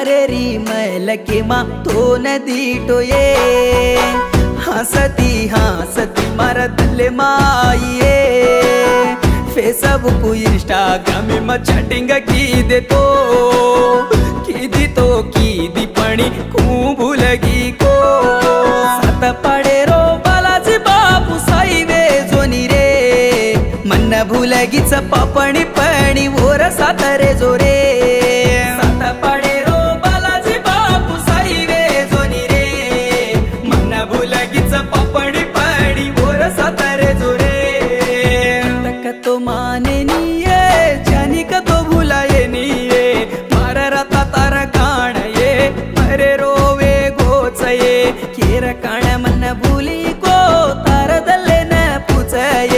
री मैल के माँ तो नदी टोये हंसती हंसती मारा दिल माइए फेसबुक इंस्टाग्राम में चैटिंग की दे तो की दी पणी खूब भूलगी को सात पड़े रो बालाजी बापू साई वे जोनी रे मन भूलगी पापणी पणी वोर सातरे जोरे सात पड़े रो बालाजी बापू साई वे जोनी रे मन भूलगी पापणी पणी वोर सातरे जोरे तक तो माने निये जानी का तो भुलाए निये मारा रता तारा काण ये मरे रोवे गोचये केर काण मन भूली को तार दल्ले न पूछये